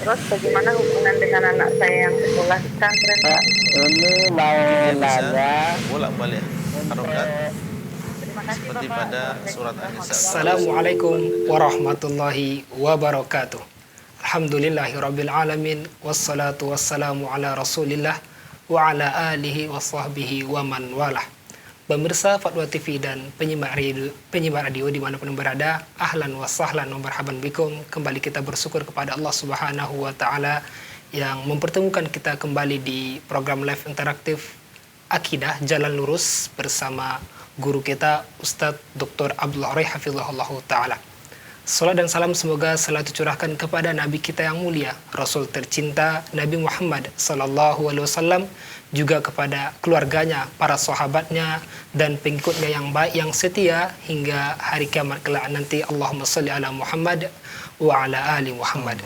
Terus bagaimana hubungan dengan anak saya yang sekolah di pesantren? Pak, ini mau Mungkin dia bisa nanya bolak-balik untuk harokat Terima kasih seperti Bapak. pada Assalamualaikum surat An-Nisa. warahmatullahi Assalamualaikum warahmatullahi wabarakatuh. Alhamdulillahirabbil alamin wassalatu wassalamu ala Rasulillah wa ala alihi wa sahbihi wa man walah. Pemirsa Fatwa TV dan penyimak radio dimanapun berada, ahlan wa sahlan wa marhaban bikum. Kembali kita bersyukur kepada Allah Subhanahu wa taala yang mempertemukan kita kembali di program live interaktif Akidah Jalan Lurus bersama guru kita Ustadz Dr. Abdullah Ray Hafizahullah Ta'ala. Salat dan salam semoga selalu tercurahkan kepada Nabi kita yang mulia, Rasul tercinta Nabi Muhammad Sallallahu Alaihi Wasallam, juga kepada keluarganya, para sahabatnya, dan pengikutnya yang baik, yang setia hingga hari kiamat kelak nanti. Allahumma salli ala Muhammad wa ala ali Muhammad.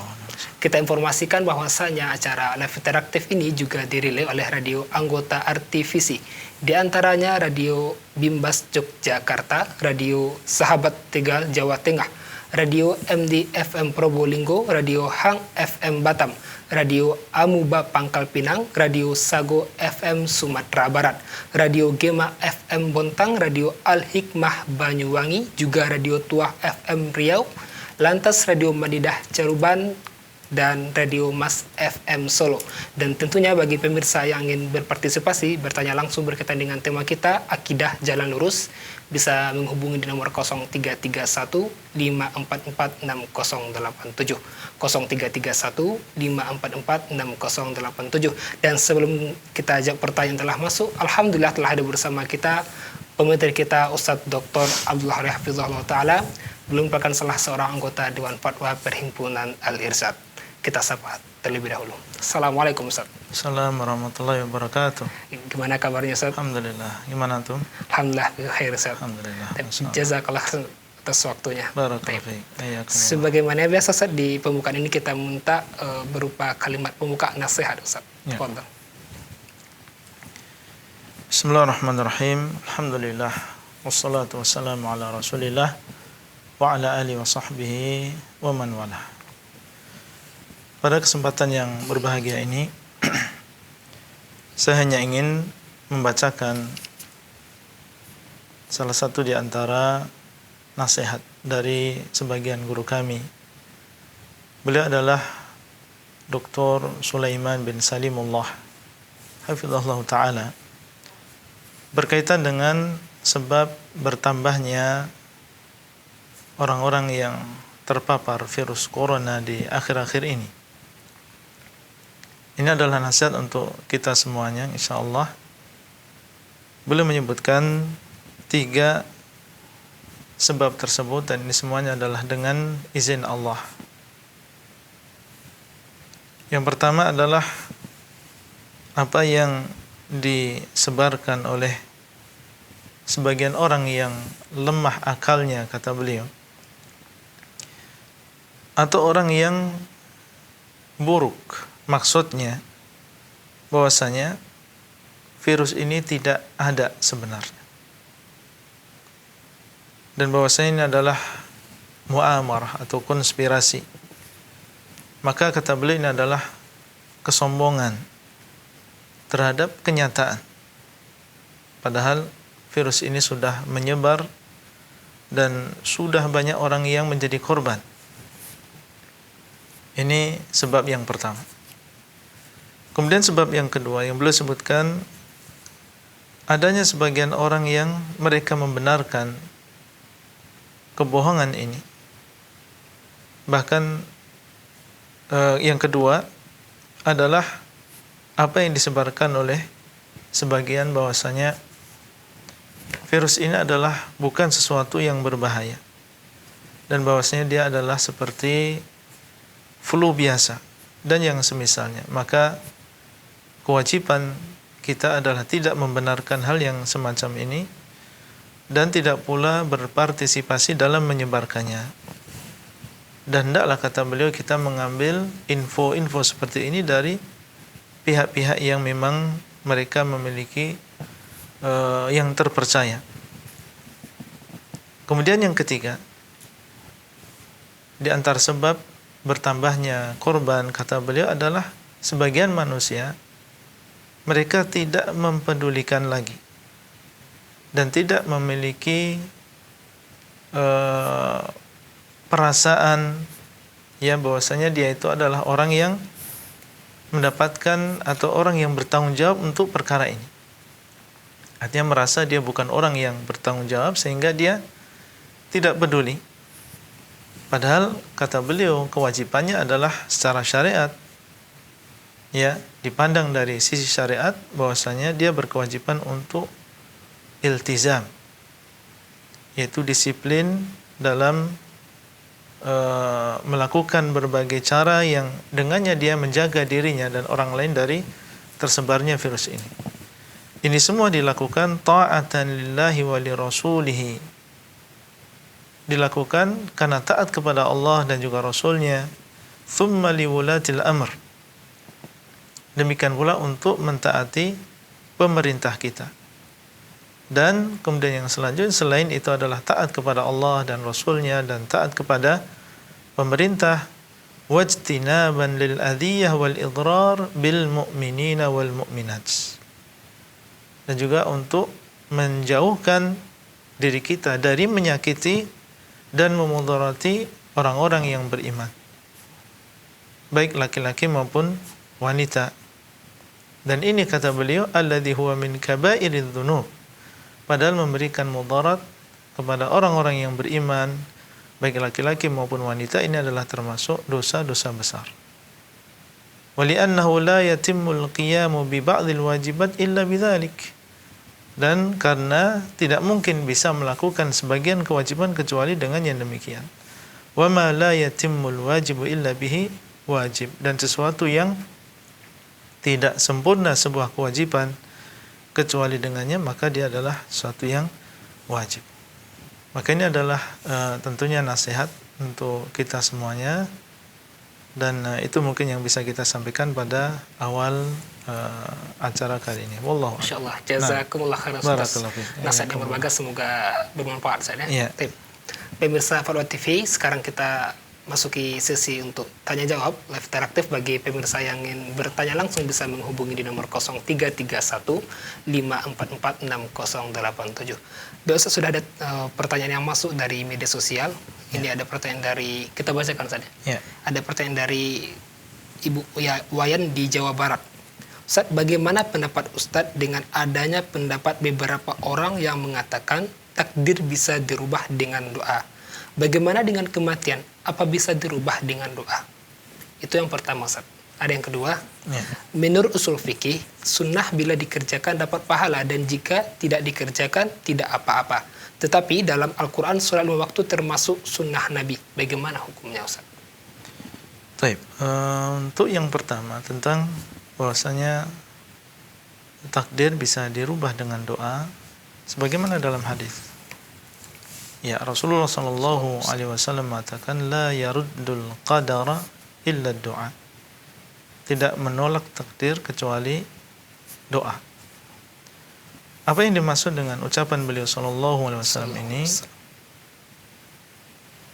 Kita informasikan bahwasanya acara live interaktif ini juga dirilai oleh radio anggota RTVC. Di antaranya Radio Bimbas Yogyakarta, Radio Sahabat Tegal Jawa Tengah, Radio MD FM Probolinggo, Radio Hang FM Batam, Radio Amuba Pangkal Pinang, Radio Sago FM Sumatera Barat, Radio Gema FM Bontang, Radio Al Hikmah Banyuwangi, juga Radio Tuah FM Riau, lantas Radio Madidah Ceruban, dan Radio Mas FM Solo. Dan tentunya bagi pemirsa yang ingin berpartisipasi, bertanya langsung berkaitan dengan tema kita, Akidah Jalan Lurus, bisa menghubungi di nomor 0331 544 6087. 0331 544 6087. Dan sebelum kita ajak pertanyaan telah masuk, alhamdulillah telah ada bersama kita pemateri kita Ustadz Dr. Abdullah Hafizahullah Ta'ala, belum merupakan salah seorang anggota Dewan Fatwa Perhimpunan Al-Irsyad. Kita sapa terlebih dahulu. Assalamualaikum Ustaz. Assalamualaikum warahmatullahi wabarakatuh. Gimana kabarnya Ustaz? Alhamdulillah. Gimana tuh? Alhamdulillah khair Ustaz. Alhamdulillah. Dan jazakallah atas waktunya. Barakallahu fiik. Hayakumullah. Sebagaimana biasa Ustaz, di pembukaan ini kita minta berupa kalimat pembuka nasihat Ustaz. Ya. Tafadhal. Bismillahirrahmanirrahim. Alhamdulillah. Wassalatu wassalamu ala Rasulillah wa ala alihi wa sahbihi wa man walah. Pada kesempatan yang berbahagia ini, saya hanya ingin membacakan salah satu di antara nasihat dari sebagian guru kami. Beliau adalah Dr. Sulaiman bin Salimullah Hafizahullah Ta'ala, berkaitan dengan sebab bertambahnya orang-orang yang terpapar virus corona di akhir-akhir ini. Ini adalah nasihat untuk kita semuanya, insya Allah. Beliau menyebutkan 3 sebab tersebut, dan ini semuanya adalah dengan izin Allah. Yang pertama adalah apa yang disebarkan oleh sebagian orang yang lemah akalnya, kata beliau, atau orang yang buruk maksudnya, bahwasanya virus ini tidak ada sebenarnya, dan bahwasanya ini adalah muamarah atau konspirasi. Maka kata beliau, ini adalah kesombongan terhadap kenyataan, padahal virus ini sudah menyebar dan sudah banyak orang yang menjadi korban. Ini sebab yang pertama. Kemudian sebab yang kedua yang beliau sebutkan, adanya sebagian orang yang mereka membenarkan kebohongan ini. Bahkan yang kedua adalah apa yang disebarkan oleh sebagian, bahwasanya virus ini adalah bukan sesuatu yang berbahaya, dan bahwasanya dia adalah seperti flu biasa dan yang semisalnya. Maka kewajiban kita adalah tidak membenarkan hal yang semacam ini, dan tidak pula berpartisipasi dalam menyebarkannya. Dan hendaklah, kata beliau, kita mengambil info-info seperti ini dari pihak-pihak yang memang mereka memiliki yang terpercaya. Kemudian yang ketiga, di antara sebab bertambahnya korban, kata beliau, adalah sebagian manusia mereka tidak mempedulikan lagi dan tidak memiliki perasaan ya bahwasanya dia itu adalah orang yang mendapatkan atau orang yang bertanggung jawab untuk perkara ini. Artinya merasa dia bukan orang yang bertanggung jawab sehingga dia tidak peduli. Padahal kata beliau kewajibannya adalah secara syariat, ya dipandang dari sisi syariat bahwasanya dia berkewajiban untuk iltizam, yaitu disiplin dalam melakukan berbagai cara yang dengannya dia menjaga dirinya dan orang lain dari tersebarnya virus ini. Ini semua dilakukan ta'atan lillahi wa li rasulihi, dilakukan karena taat kepada Allah dan juga Rasulnya. Thumma liwulatil amr, demikian pula untuk mentaati pemerintah kita. Dan kemudian yang selanjutnya selain itu adalah taat kepada Allah dan Rasulnya dan taat kepada pemerintah. Wajtinaban lil adhiyah wal idrar bil mu'minina wal mu'minat, dan juga untuk menjauhkan diri kita dari menyakiti dan memudarati orang-orang yang beriman, baik laki-laki maupun wanita. Dan ini kata beliau alladzi huwa min kabairidz dzunub, padahal memberikan mudarat kepada orang-orang yang beriman baik laki-laki maupun wanita ini adalah termasuk dosa-dosa besar. Wali'annahu la yatimmul qiyamu bi ba'dil wajibat illa bidzalik, dan karena tidak mungkin bisa melakukan sebagian kewajiban kecuali dengan yang demikian. Wa ma la yatimmul wajibu illa bihi wajib, dan sesuatu yang tidak sempurna sebuah kewajiban kecuali dengannya maka dia adalah sesuatu yang wajib. Maka ini adalah tentunya nasihat untuk kita semuanya, dan itu mungkin yang bisa kita sampaikan pada awal acara kali ini. Wallahu a'lam. Insyaallah. Jazakumullah khairan atas nasihat yang berbagai, semoga bermanfaat saya. Ya. Pemirsa Fatwa TV, sekarang kita masuki sesi untuk tanya jawab live interaktif. Bagi pemirsa yang ingin bertanya langsung bisa menghubungi di nomor 0331 544 6087. Dosa sudah ada pertanyaan yang masuk dari media sosial. Ini ada pertanyaan dari, kita bacakan saja. Ya. Ada pertanyaan dari Ibu Wayan di Jawa Barat. Ustaz, bagaimana pendapat Ustaz dengan adanya pendapat beberapa orang yang mengatakan takdir bisa dirubah dengan doa? Bagaimana dengan kematian? Apa bisa dirubah dengan doa? Itu yang pertama, Ustaz. Ada yang kedua, menurut usul fikih, sunnah bila dikerjakan dapat pahala, dan jika tidak dikerjakan tidak apa-apa. Tetapi dalam Al-Quran sholat 5 waktu termasuk sunnah Nabi. Bagaimana hukumnya, Ustaz? Baik, untuk yang pertama tentang bahwasanya takdir bisa dirubah dengan doa, sebagaimana dalam hadis. Ya, Rasulullah sallallahu alaihi wasallam mengatakan la yaruddul qadara illa doa. Tidak menolak takdir kecuali doa. Apa yang dimaksud dengan ucapan beliau sallallahu alaihi wasallam ini?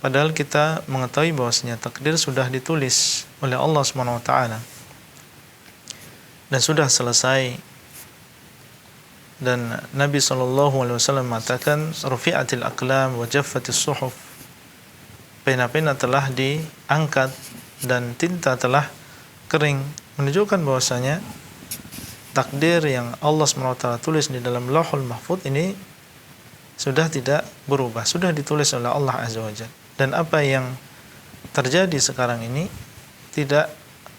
Padahal kita mengetahui bahwasanya takdir sudah ditulis oleh Allah Subhanahu wa taala dan sudah selesai. Dan Nabi SAW mengatakan rufi'atil aqlam wa jaffatis suhuf, pena-pena telah diangkat dan tinta telah kering, menunjukkan bahwasanya takdir yang Allah SWT tulis di dalam Lauhul Mahfuz ini sudah tidak berubah, sudah ditulis oleh Allah Azza wa Jalla. Dan apa yang terjadi sekarang ini tidak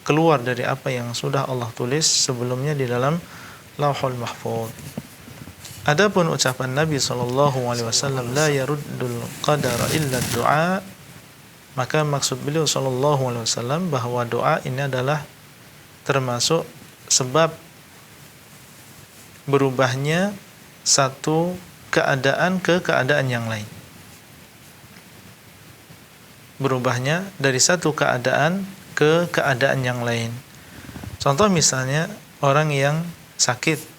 keluar dari apa yang sudah Allah tulis sebelumnya di dalam Lauhul Mahfuz. Adapun ucapan Nabi SAW la yaruddul qadara illa doa, maka maksud beliau SAW bahwa doa ini adalah termasuk sebab berubahnya satu keadaan ke keadaan yang lain. Berubahnya dari satu keadaan ke keadaan yang lain. Contoh misalnya orang yang sakit,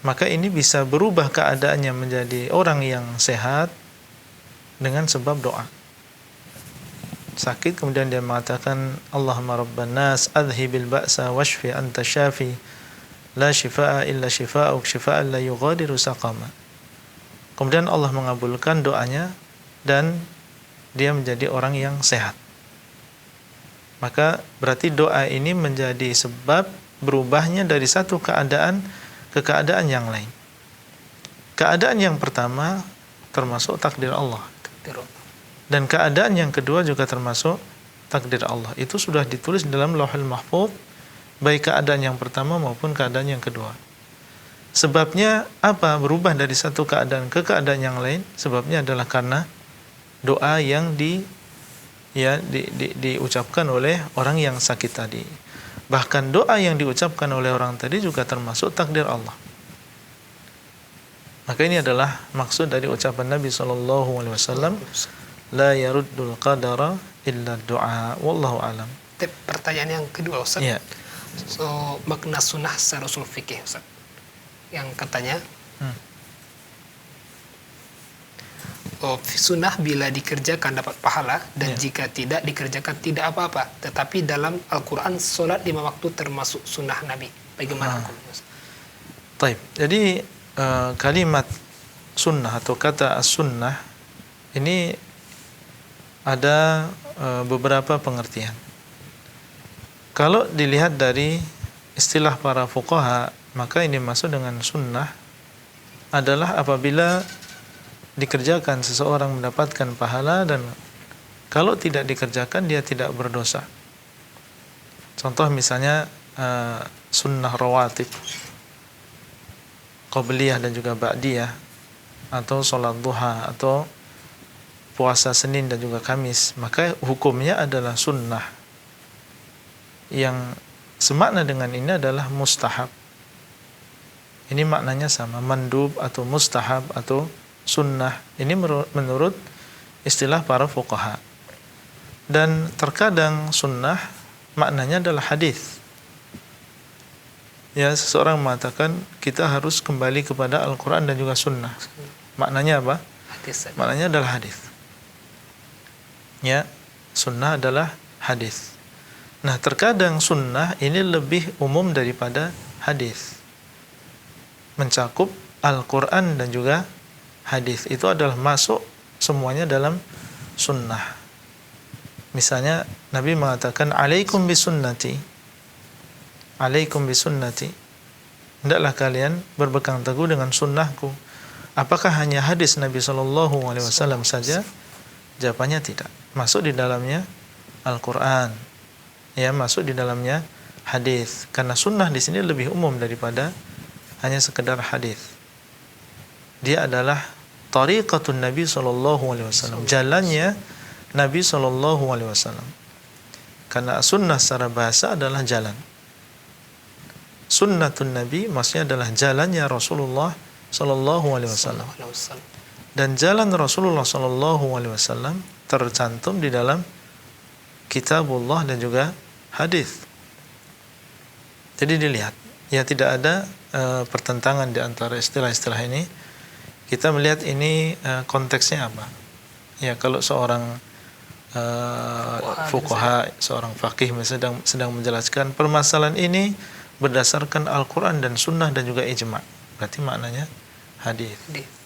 maka ini bisa berubah keadaannya menjadi orang yang sehat dengan sebab doa. sakit kemudian dia mengatakan Allahumma rabban nas adhibil ba'sa washfi anta syafi la shifaa illa shifaa'uk shifaa'an la yughadiru saqama. Kemudian Allah mengabulkan doanya dan dia menjadi orang yang sehat. Maka berarti doa ini menjadi sebab berubahnya dari satu keadaan ke keadaan yang lain. Keadaan yang pertama termasuk takdir Allah. Dan keadaan yang kedua juga termasuk takdir Allah. Itu sudah ditulis dalam Lauhul Mahfuz, baik keadaan yang pertama maupun keadaan yang kedua. Sebabnya apa? Berubah dari satu keadaan ke keadaan yang lain. Sebabnya adalah karena doa yang diucapkan oleh orang yang sakit tadi. Bahkan doa yang diucapkan oleh orang tadi juga termasuk takdir Allah. Maka ini adalah maksud dari ucapan Nabi SAW, la yaruddul qadara illa du'a. Wallahu alam. Pertanyaan yang kedua, Ustaz. Ya. So, makna sunnah secara usul fikih, Ustaz. Yang katanya, sunnah bila dikerjakan dapat pahala, dan jika tidak dikerjakan tidak apa-apa. Tetapi dalam Al-Quran, sholat 5 waktu termasuk sunnah Nabi. Bagaimana hukumnya, Ustaz? Taib. Jadi kalimat sunnah atau kata as-sunnah ini ada beberapa pengertian. Kalau dilihat dari istilah para fuqaha, maka ini masuk dengan sunnah adalah apabila dikerjakan seseorang mendapatkan pahala dan kalau tidak dikerjakan dia tidak berdosa. Contoh misalnya sunnah rawatib, qabliyah dan juga ba'diyah, atau sholat duha, atau puasa Senin dan juga Kamis, maka hukumnya adalah sunnah. Yang semakna dengan ini adalah mustahab. Ini maknanya sama, mandub atau mustahab atau sunnah. Ini menurut istilah para fuqaha. Dan terkadang sunnah maknanya adalah hadis. Ya, seseorang mengatakan kita harus kembali kepada Al-Quran dan juga sunnah. Maknanya apa? Hadis. Maknanya adalah hadis. Ya, sunnah adalah hadis. Nah, terkadang sunnah ini lebih umum daripada hadis. Mencakup Al-Quran dan juga hadis. Itu adalah masuk semuanya dalam sunnah. Misalnya Nabi mengatakan alaikum bisunnati. Alaikum bisunnati. Hendaklah kalian berpegang teguh dengan sunnahku. Apakah hanya hadis Nabi SAW saja? Jawabannya tidak. Masuk di dalamnya Al-Quran. Ya, masuk di dalamnya hadis. Karena sunnah di sini lebih umum daripada hanya sekedar hadis. Dia adalah tariqatun Nabi SAW. Jalannya Nabi SAW. Karena sunnah secara bahasa adalah jalan. Sunnatun Nabi maksudnya adalah jalannya Rasulullah SAW. Dan jalan Rasulullah SAW tercantum di dalam kitabullah dan juga hadis. Jadi dilihat, ya tidak ada pertentangan di antara istilah-istilah ini. Kita melihat ini konteksnya apa. Ya, kalau seorang fuqaha, seorang faqih sedang menjelaskan permasalahan ini berdasarkan Al-Quran dan Sunnah dan juga ijma', berarti maknanya hadis.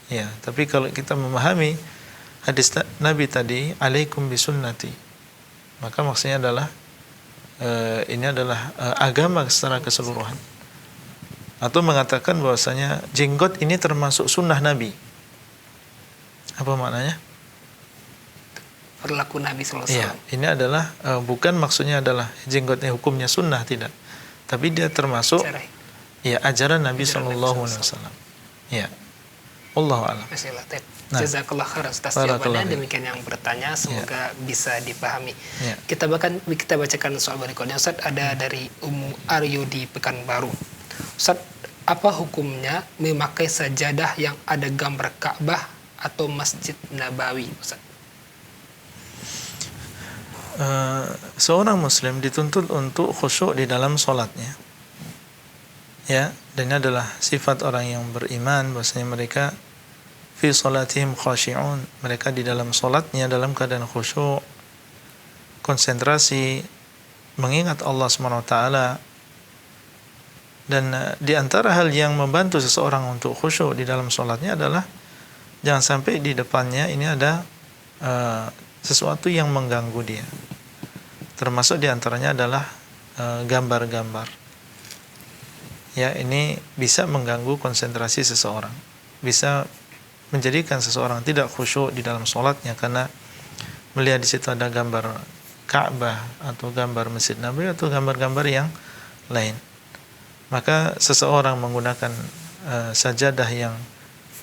Ya, tapi kalau kita memahami hadis Nabi tadi, alaikum bisunnati, maka maksudnya adalah ini adalah agama secara keseluruhan. Atau mengatakan bahwasanya jenggot ini termasuk sunnah Nabi. Apa maknanya? Perilaku Nabi SAW. Ya, ini adalah bukan maksudnya adalah jenggotnya hukumnya sunnah, tidak. Tapi dia termasuk ajaran Nabi SAW. Ya, Allahu a'lam. Nah, jazakallah khair atas jawabannya. Demikian yang bertanya, semoga bisa dipahami. Kita bacakan soal berikutnya, Ustaz. Ada dari Ummu Aryo di Pekanbaru. Ustaz, apa hukumnya memakai sajadah yang ada gambar Ka'bah atau Masjid Nabawi, Ustaz? Seorang muslim dituntut untuk khusyuk di dalam sholatnya. Ya, dan ini adalah sifat orang yang beriman, bahwasanya mereka fi sholatihim khashi'un, mereka di dalam sholatnya dalam keadaan khusyuk. konsentrasi mengingat Allah Subhanahu wa taala. Dan di antara hal yang membantu seseorang untuk khusyuk di dalam sholatnya adalah jangan sampai di depannya ini ada sesuatu yang mengganggu dia. Termasuk di antaranya adalah gambar-gambar. Ya, ini bisa mengganggu konsentrasi seseorang. Bisa menjadikan seseorang tidak khusyuk di dalam sholatnya karena melihat di situ ada gambar Ka'bah atau gambar Masjid Nabawi atau gambar-gambar yang lain. Maka seseorang menggunakan sajadah yang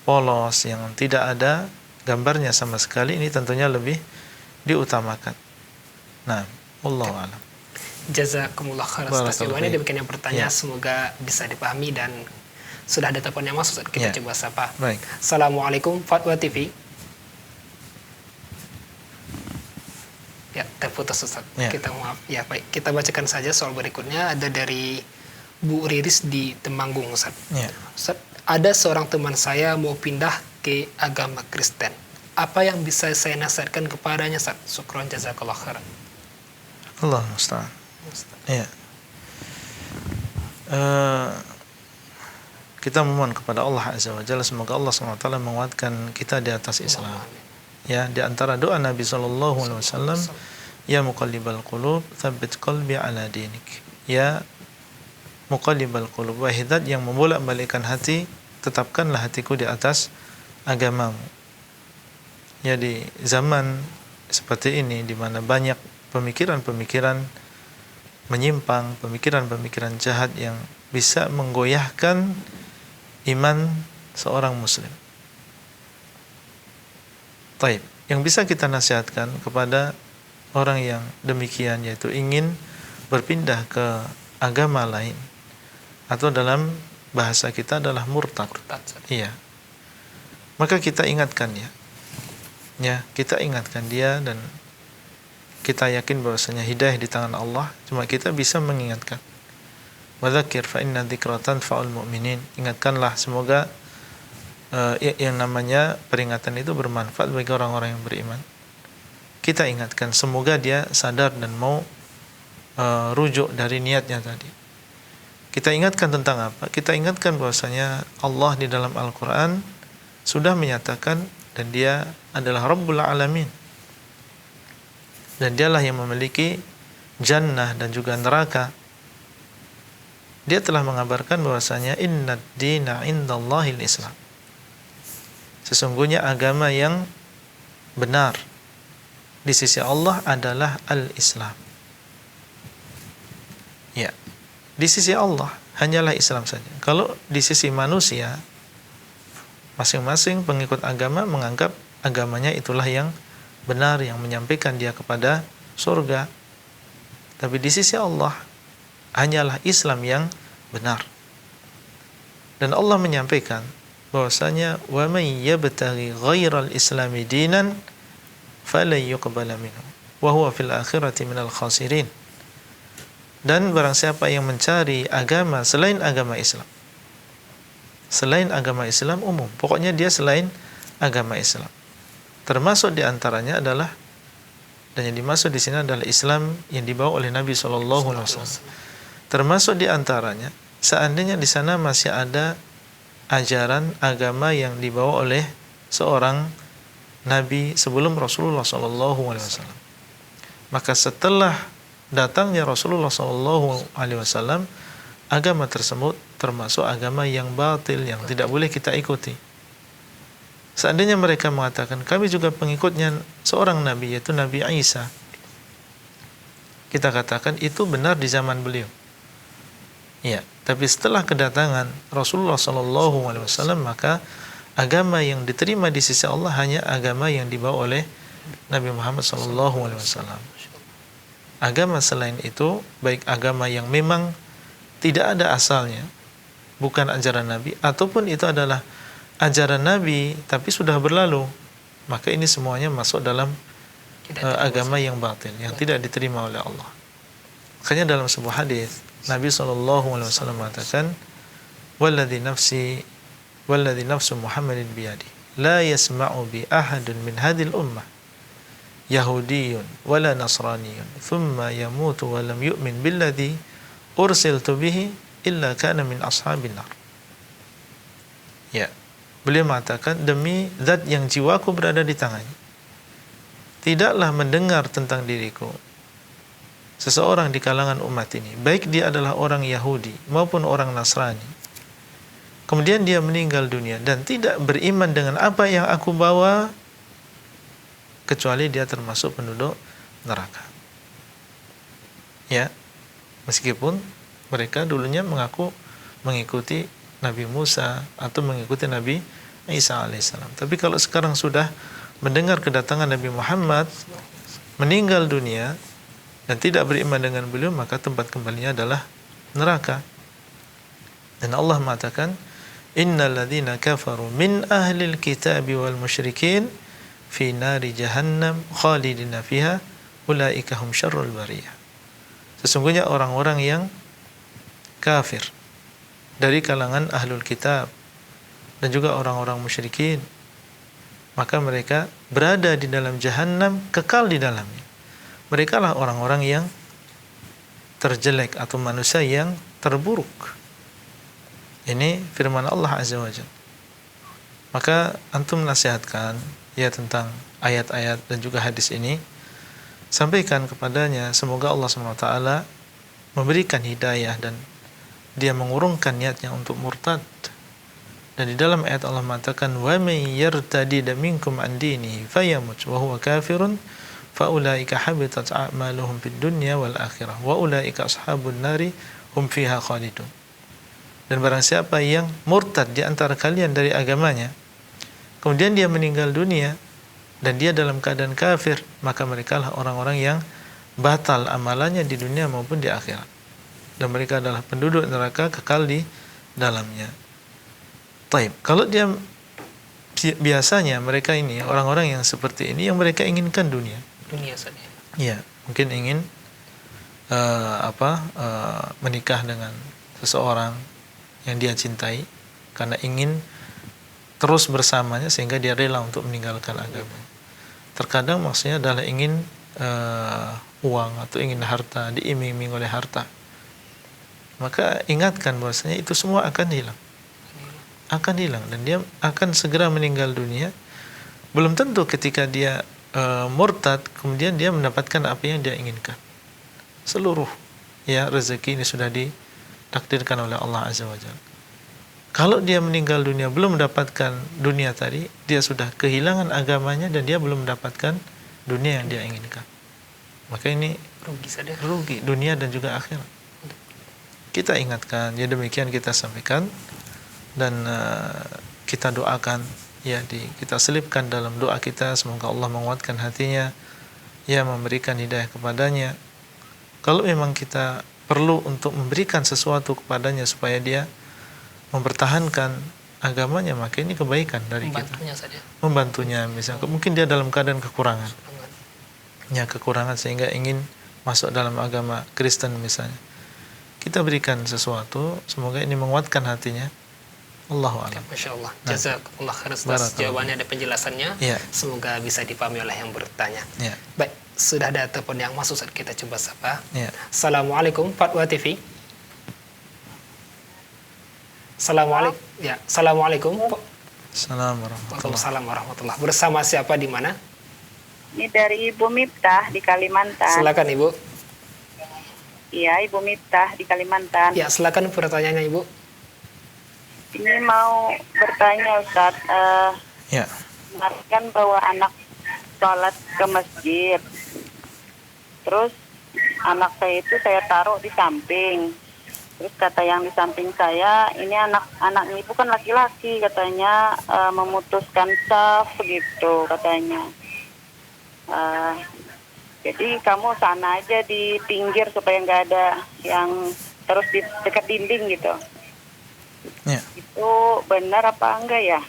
polos, yang tidak ada gambarnya sama sekali, ini tentunya lebih diutamakan. Nah, wallahu a'lam. Jazakumullah khairan Ustaz. Ini demikian yang pertanyaan, semoga bisa dipahami dan sudah ada telepon yang masuk. Kita coba sapa. Baik. Assalamualaikum Fatwa TV. Ya, terputus Ustaz. Kita maaf. Ya, baik. Kita bacakan saja soal berikutnya, ada dari Bu Riris di Temanggung, Ustaz. Ustaz, ada seorang teman saya mau pindah ke agama Kristen. Apa yang bisa saya nasihatkan kepadanya, Ustaz? Syukran jazakallah khairan. Allah musta'an. Ya. Kita memohon kepada Allah Azza wa Jalla semoga Allah SWT menguatkan kita di atas Islam. Ya, di antara doa Nabi SAW, ya muqallibal qulub, tsabbit qalbi ala dinik. Ya muqallibal qulub, wahai zat yang membolak-balikkan hati, tetapkanlah hatiku di atas agamamu. Ya, di zaman seperti ini di mana banyak pemikiran-pemikiran menyimpang, pemikiran-pemikiran jahat yang bisa menggoyahkan iman seorang muslim. Taib, yang bisa kita nasihatkan kepada orang yang demikian, yaitu ingin berpindah ke agama lain, atau dalam bahasa kita adalah murtad. Iya. Maka kita ingatkan dia. Ya, kita ingatkan dia dan kita yakin bahwasanya hidayah di tangan Allah, cuma kita bisa mengingatkan. Wadzakir fa inna dzikra tanfa'ul mu'minin. Ingatkanlah, semoga yang namanya peringatan itu bermanfaat bagi orang-orang yang beriman. Kita ingatkan, semoga dia sadar dan mau rujuk dari niatnya tadi. Kita ingatkan tentang apa? Kita ingatkan bahwasanya Allah di dalam Al-Quran sudah menyatakan dan dia adalah Rabbul Alamin, dan dialah yang memiliki jannah dan juga neraka. Dia telah mengabarkan bahwasanya innad dina indallahil Islam, sesungguhnya agama yang benar di sisi Allah adalah al-Islam. Ya, di sisi Allah hanyalah Islam saja. Kalau di sisi manusia, masing-masing pengikut agama menganggap agamanya itulah yang benar, yang menyampaikan dia kepada surga. Tapi di sisi Allah hanyalah Islam yang benar. Dan Allah menyampaikan bahwasanya wa may yabtaghi ghairal islami dinan falan yuqbala minhu wa huwa fil akhirati minal khasirin. Dan barang siapa yang mencari agama selain agama Islam, selain agama Islam umum, pokoknya dia selain agama Islam, termasuk diantaranya adalah, dan yang dimaksud di sini adalah Islam yang dibawa oleh Nabi SAW. Termasuk diantaranya, seandainya di sana masih ada ajaran agama yang dibawa oleh seorang Nabi sebelum Rasulullah SAW, maka setelah datangnya Rasulullah SAW, agama tersebut termasuk agama yang batil, yang tidak boleh kita ikuti. Seandainya mereka mengatakan kami juga pengikutnya seorang nabi, yaitu Nabi Isa, kita katakan itu benar di zaman beliau. Ya, tapi setelah kedatangan Rasulullah SAW, maka agama yang diterima di sisi Allah hanya agama yang dibawa oleh Nabi Muhammad SAW. Agama selain itu, baik agama yang memang tidak ada asalnya, bukan ajaran Nabi, ataupun itu adalah ajaran Nabi tapi sudah berlalu, maka ini semuanya masuk dalam agama yang batil, yang tidak diterima oleh Allah. Makanya dalam sebuah hadis Nabi SAW mengatakan, walladzi nafsu Muhammadin biyadi la yasma'u bi ahadun min hadhil ummah yahudiyyun wala nasraniyyun thumma yamutu wa lam yu'min billadhi ursiltu bihi illa kana min ashabin nar. Ya, beliau mengatakan, demi zat yang jiwaku berada di tangannya, tidaklah mendengar tentang diriku seseorang di kalangan umat ini, baik dia adalah orang Yahudi maupun orang Nasrani, kemudian dia meninggal dunia dan tidak beriman dengan apa yang aku bawa, kecuali dia termasuk penduduk neraka. Ya, meskipun mereka dulunya mengaku mengikuti Nabi Musa atau mengikuti Nabi Isa alaihissalam, tapi kalau sekarang sudah mendengar kedatangan Nabi Muhammad, meninggal dunia dan tidak beriman dengan beliau, maka tempat kembalinya adalah neraka. Dan Allah mengatakan, innal ladzina kafaru min ahlil kitabi wal musyrikin fi nari jahannam khalidina fiha ulaika hum syarrul bariyah. Sesungguhnya orang-orang yang kafir dari kalangan ahlul kitab dan juga orang-orang musyrikin, maka mereka berada di dalam jahannam, kekal di dalamnya. Mereka lah orang-orang yang terjelek atau manusia yang terburuk. Ini firman Allah Azza wa Jalla. Maka antum nasihatkan ya tentang ayat-ayat dan juga hadis ini, sampaikan kepadanya, semoga Allah SWT memberikan hidayah dan dia mengurungkan niatnya untuk murtad. Dan di dalam ayat Allah mengatakan, wa may yartadid minkum an dinihi fayamut wa huwa kafirun faulaika habitat a'maluhum fid dunya wal akhirah wa ulaika ashabun nari hum fiha khalidun. Dan barang siapa yang murtad di antara kalian dari agamanya, kemudian dia meninggal dunia dan dia dalam keadaan kafir, maka merekalah orang-orang yang batal amalannya di dunia maupun di akhirat, dan mereka adalah penduduk neraka, kekal di dalamnya. Taib. Kalau dia biasanya mereka ini orang-orang yang seperti ini yang mereka inginkan dunia saja. Ya, mungkin ingin menikah dengan seseorang yang dia cintai karena ingin terus bersamanya sehingga dia rela untuk meninggalkan agama. Terkadang maksudnya adalah ingin uang atau ingin harta, diiming-iming oleh harta. Maka ingatkan bahwasanya itu semua akan hilang. Akan hilang dan dia akan segera meninggal dunia. Belum tentu ketika dia murtad kemudian dia mendapatkan apa yang dia inginkan. Seluruh ya rezeki ini sudah ditakdirkan oleh Allah Azza wa Jalla. Kalau dia meninggal dunia belum mendapatkan dunia tadi, dia sudah kehilangan agamanya dan dia belum mendapatkan dunia yang dia inginkan. Maka ini rugi dunia dan juga akhirat. Kita ingatkan, ya demikian kita sampaikan dan kita doakan, ya kita selipkan dalam doa kita, semoga Allah menguatkan hatinya, ya memberikan hidayah kepadanya. Kalau memang kita perlu untuk memberikan sesuatu kepadanya supaya dia mempertahankan agamanya, maka ini kebaikan dari kita. Membantunya misalnya, mungkin dia dalam keadaan kekurangan. Ya, kekurangan sehingga ingin masuk dalam agama Kristen misalnya. Kita berikan sesuatu, semoga ini menguatkan hatinya. Allahu a'lam. Masya Allah. Jazakallah khairan atas jawabannya dan penjelasannya. Ya. Semoga bisa dipahami oleh yang bertanya. Ya. Baik, sudah ada telepon yang masuk, saat kita coba sapa. Ya. Assalamualaikum Fatwa TV. Assalamualaikum. Ya, assalamualaikum. Waalaikumsalam warahmatullahi. Bersama siapa di mana? Ini dari Ibu Miftah di Kalimantan. Silakan Ibu. Iya, Ibu Miftah di Kalimantan. Ya, silakan pertanyaannya Ibu. Ini mau bertanya Ustaz. Ya. Kan bawa anak sholat ke masjid. Terus anak saya itu saya taruh di samping. Terus kata yang di samping saya, ini anak ibu kan laki-laki, katanya memutuskan saf begitu katanya. Jadi kamu sana aja di pinggir supaya nggak ada yang terus di dekat dinding gitu. Ya. Itu benar apa enggak ya?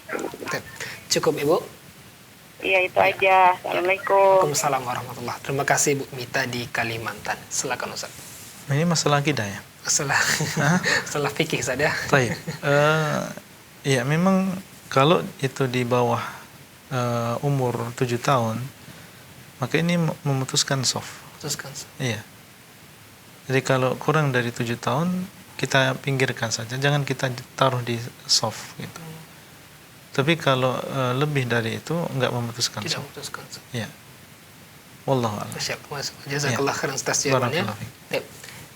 Cukup Ibu. Iya, itu aja. Assalamualaikum. Waalaikumsalam warahmatullahi. Terima kasih Bu Mita di Kalimantan. Silakan Ustaz. Ini masalah akidah ya? Masalah fikih saja. Baik. Ya memang kalau itu di bawah umur 7 tahun maka ini memutuskan soft. Putuskan. Iya. Jadi kalau kurang dari 7 tahun, kita pinggirkan saja, jangan kita taruh di soft gitu. Tapi kalau lebih dari itu enggak memutuskan Tidak soft. memutuskan. Iya. Wallahu a'lam. Masya Allah. Jazakallah khairan atas jawabannya.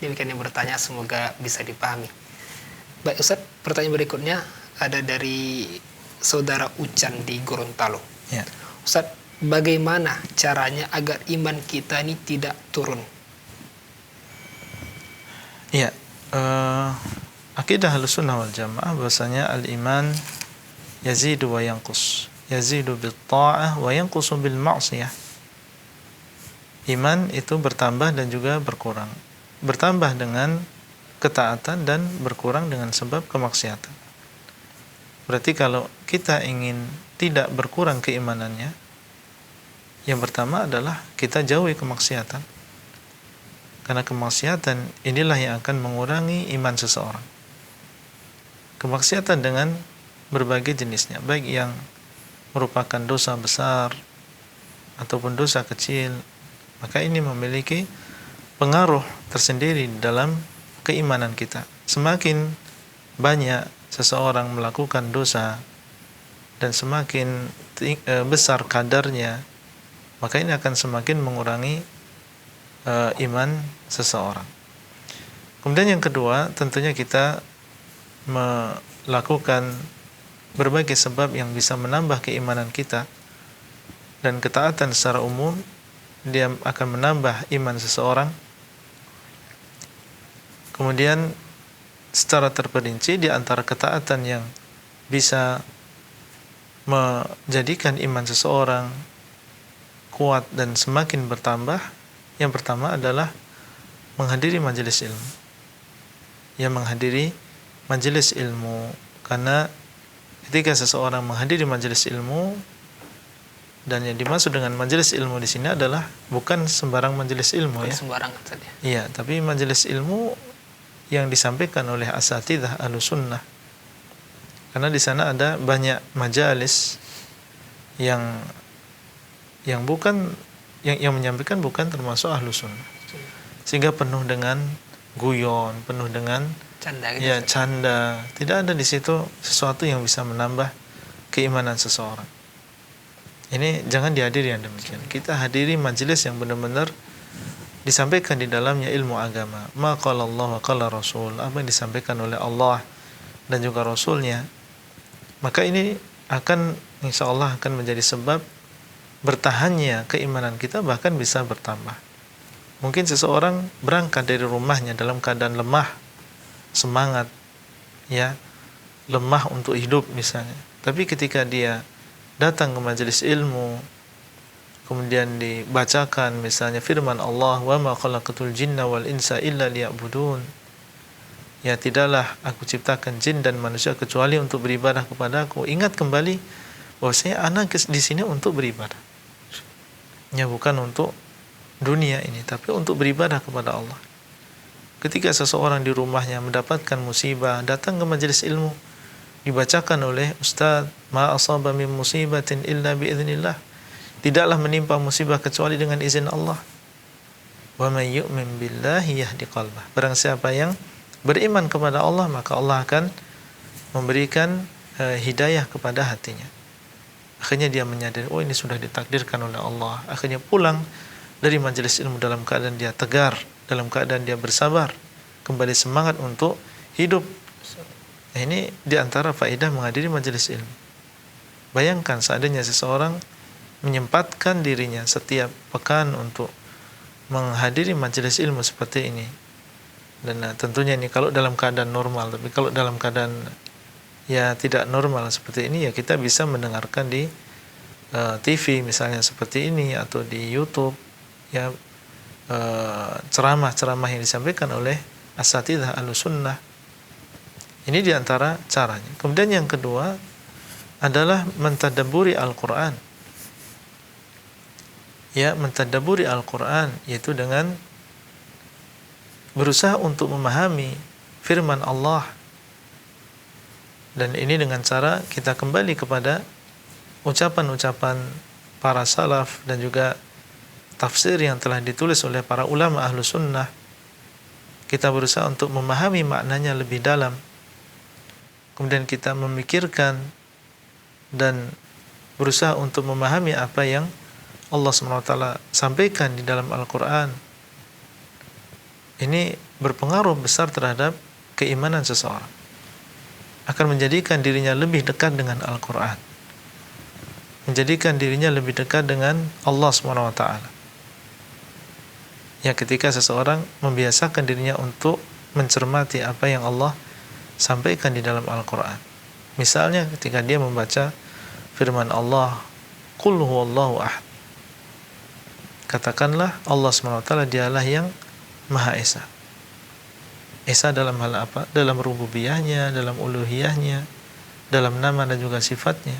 Demikian yang bertanya, semoga bisa dipahami. Baik Ustaz, pertanyaan berikutnya ada dari saudara Ucan di Gorontalo. Ya. Ustaz, bagaimana caranya agar iman kita ini tidak turun? Iya, akidah Ahlussunnah wal Jamaah bahwasanya al-iman yazidu wa yanqus. Yazidu bil ta'ah wa yanqusu bil ma'siyah. Iman itu bertambah dan juga berkurang. Bertambah dengan ketaatan dan berkurang dengan sebab kemaksiatan. Berarti kalau kita ingin tidak berkurang keimanannya, yang pertama adalah kita jauhi kemaksiatan. Karena kemaksiatan inilah yang akan mengurangi iman seseorang. Kemaksiatan dengan berbagai jenisnya, baik yang merupakan dosa besar ataupun dosa kecil, maka ini memiliki pengaruh tersendiri dalam keimanan kita. Semakin banyak seseorang melakukan dosa dan semakin besar kadarnya, maka ini akan semakin mengurangi iman seseorang. Kemudian yang kedua, tentunya kita melakukan berbagai sebab yang bisa menambah keimanan kita, dan ketaatan secara umum dia akan menambah iman seseorang. Kemudian secara terperinci di antara ketaatan yang bisa menjadikan iman seseorang kuat dan semakin bertambah, yang pertama adalah menghadiri majelis ilmu. Ya, menghadiri majelis ilmu, karena ketika seseorang menghadiri majelis ilmu, dan yang dimaksud dengan majelis ilmu di sini adalah bukan sembarang majelis ilmu, ya. Sembarangan saja. Iya, tapi majelis ilmu yang disampaikan oleh asatidzah Ahlussunnah. Karena di sana ada banyak majalis yang bukan yang menyampaikan bukan termasuk Ahlussunnah. Sehingga penuh dengan guyon, penuh dengan Canda gitu. ya canda. Tidak ada di situ sesuatu yang bisa menambah keimanan seseorang. Ini jangan dihadiri yang demikian. Kita hadiri majelis yang benar-benar disampaikan di dalamnya ilmu agama. Ma qala Allah wa qala Rasul, apa yang disampaikan oleh Allah dan juga Rasulnya. Maka ini akan insyaallah akan menjadi sebab bertahannya keimanan kita, bahkan bisa bertambah. Mungkin seseorang berangkat dari rumahnya dalam keadaan lemah semangat, ya, lemah untuk hidup misalnya. Tapi ketika dia datang ke majelis ilmu, kemudian dibacakan misalnya firman Allah, wa ma khalaqatul jinna wal insa illa liya'budun. Ya, tidaklah aku ciptakan jin dan manusia kecuali untuk beribadah kepadaku. Ingat kembali bahwasanya anak di sini untuk beribadah. Ya, bukan untuk dunia ini, tapi untuk beribadah kepada Allah. Ketika seseorang di rumahnya mendapatkan musibah, datang ke majelis ilmu, dibacakan oleh ustaz, ma asaba min musibatin illa biiznillah. Tidaklah menimpa musibah kecuali dengan izin Allah. Wa may yu'min billahi yahdi qalbah. Barang siapa yang beriman kepada Allah, maka Allah akan memberikan hidayah kepada hatinya. Akhirnya dia menyadari, oh ini sudah ditakdirkan oleh Allah. Akhirnya pulang dari majelis ilmu dalam keadaan dia tegar, dalam keadaan dia bersabar, kembali semangat untuk hidup. Nah, ini diantara faedah menghadiri majelis ilmu. Bayangkan seandainya seseorang menyempatkan dirinya setiap pekan untuk menghadiri majelis ilmu seperti ini. Dan tentunya ini kalau dalam keadaan normal, tapi kalau dalam keadaan ya tidak normal seperti ini, ya kita bisa mendengarkan di TV misalnya seperti ini, atau di YouTube, ya, ceramah-ceramah yang disampaikan oleh asatidzah Ahlussunnah. Ini diantara caranya. Kemudian yang kedua adalah mentadabburi Al-Quran. Ya, mentadabburi Al-Quran, yaitu dengan berusaha untuk memahami firman Allah. Dan ini dengan cara kita kembali kepada ucapan-ucapan para salaf dan juga tafsir yang telah ditulis oleh para ulama ahlu sunnah, kita berusaha untuk memahami maknanya lebih dalam, kemudian kita memikirkan dan berusaha untuk memahami apa yang Allah SWT sampaikan di dalam Al-Quran. Ini berpengaruh besar terhadap keimanan seseorang, akan menjadikan dirinya lebih dekat dengan Al-Quran, menjadikan dirinya lebih dekat dengan Allah SWT. Ya, ketika seseorang membiasakan dirinya untuk mencermati apa yang Allah sampaikan di dalam Al-Quran. Misalnya ketika dia membaca firman Allah, Qul huwallahu ahad, katakanlah Allah SWT dialah yang Maha Esa. Esa dalam hal apa? Dalam rububiyahnya, dalam uluhiyahnya, dalam nama dan juga sifatnya.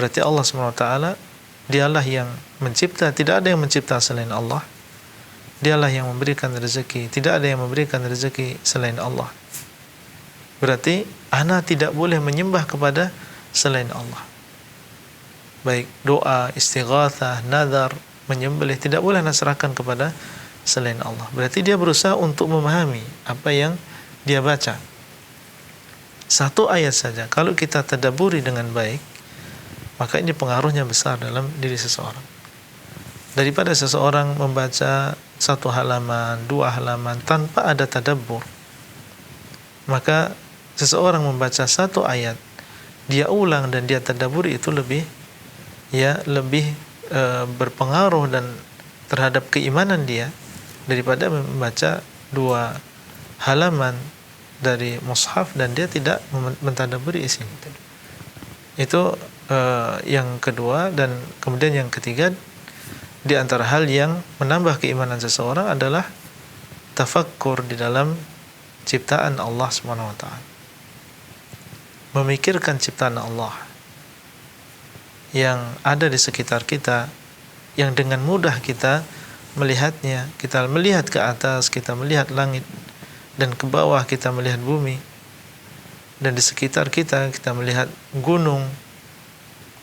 Berarti Allah SWT dialah yang mencipta, tidak ada yang mencipta selain Allah. Dialah yang memberikan rezeki, tidak ada yang memberikan rezeki selain Allah. Berarti ana tidak boleh menyembah kepada selain Allah. Baik doa, istighatsah, nadar, menyembelih, tidak boleh serahkan kepada selain Allah. Berarti dia berusaha untuk memahami apa yang dia baca. Satu ayat saja, kalau kita tadabburi dengan baik, maka ini pengaruhnya besar dalam diri seseorang. Daripada seseorang membaca satu halaman, dua halaman tanpa ada tadabbur, maka seseorang membaca satu ayat, dia ulang dan dia tadabburi, itu lebih berpengaruh dan terhadap keimanan dia daripada membaca dua halaman dari mushaf dan dia tidak mentadabburi isinya. Itu yang kedua. Dan kemudian yang ketiga, di antara hal yang menambah keimanan seseorang adalah tafakkur di dalam ciptaan Allah SWT, memikirkan ciptaan Allah yang ada di sekitar kita, yang dengan mudah kita melihatnya. Kita melihat ke atas, kita melihat langit, dan ke bawah kita melihat bumi, dan di sekitar kita melihat gunung,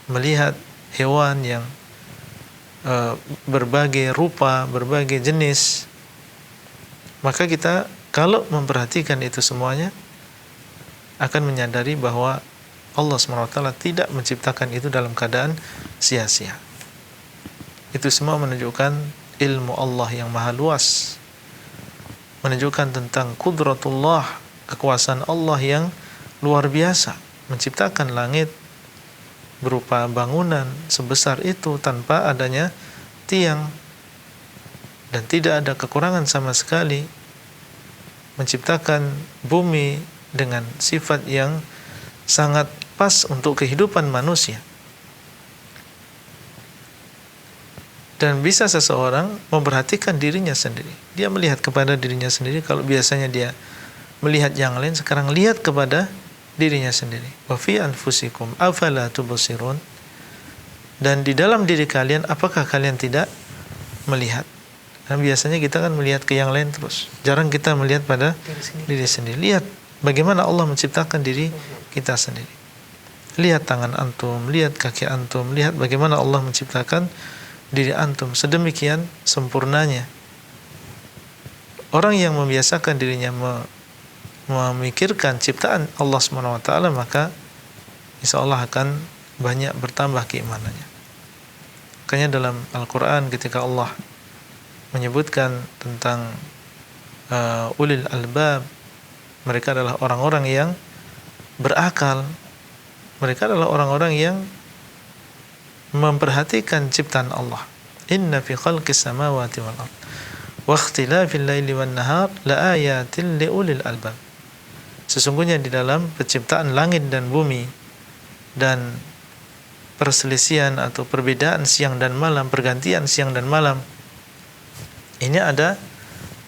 melihat hewan yang berbagai rupa, berbagai jenis. Maka kita kalau memperhatikan itu semuanya akan menyadari bahwa Allah SWT tidak menciptakan itu dalam keadaan sia-sia. Itu semua menunjukkan ilmu Allah yang maha luas, menunjukkan tentang qudratullah, kekuasaan Allah yang luar biasa, menciptakan langit berupa bangunan sebesar itu tanpa adanya tiang, dan tidak ada kekurangan sama sekali, menciptakan bumi dengan sifat yang sangat pas untuk kehidupan manusia. Dan bisa seseorang memperhatikan dirinya sendiri, dia melihat kepada dirinya sendiri. Kalau biasanya dia melihat yang lain, sekarang lihat kepada dirinya sendiri. Wa fi anfusikum afala tubsirun. Dan di dalam diri kalian, apakah kalian tidak melihat? Dan biasanya kita kan melihat ke yang lain terus, jarang kita melihat pada diri sendiri. Lihat bagaimana Allah menciptakan diri kita sendiri. Lihat tangan antum, lihat kaki antum, lihat bagaimana Allah menciptakan diri antum sedemikian sempurnanya. Orang yang membiasakan dirinya memikirkan ciptaan Allah SWT, maka insya Allah akan banyak bertambah keimanannya. Makanya dalam Al-Quran ketika Allah menyebutkan tentang ulil albab, mereka adalah orang-orang yang berakal, mereka adalah orang-orang yang memperhatikan ciptaan Allah. Inna fi khalqis samawati wal ard wa ikhtilafil laili wan nahar la ayatin li ulil albab. Sesungguhnya di dalam penciptaan langit dan bumi dan perselisihan atau perbedaan siang dan malam, pergantian siang dan malam, ini ada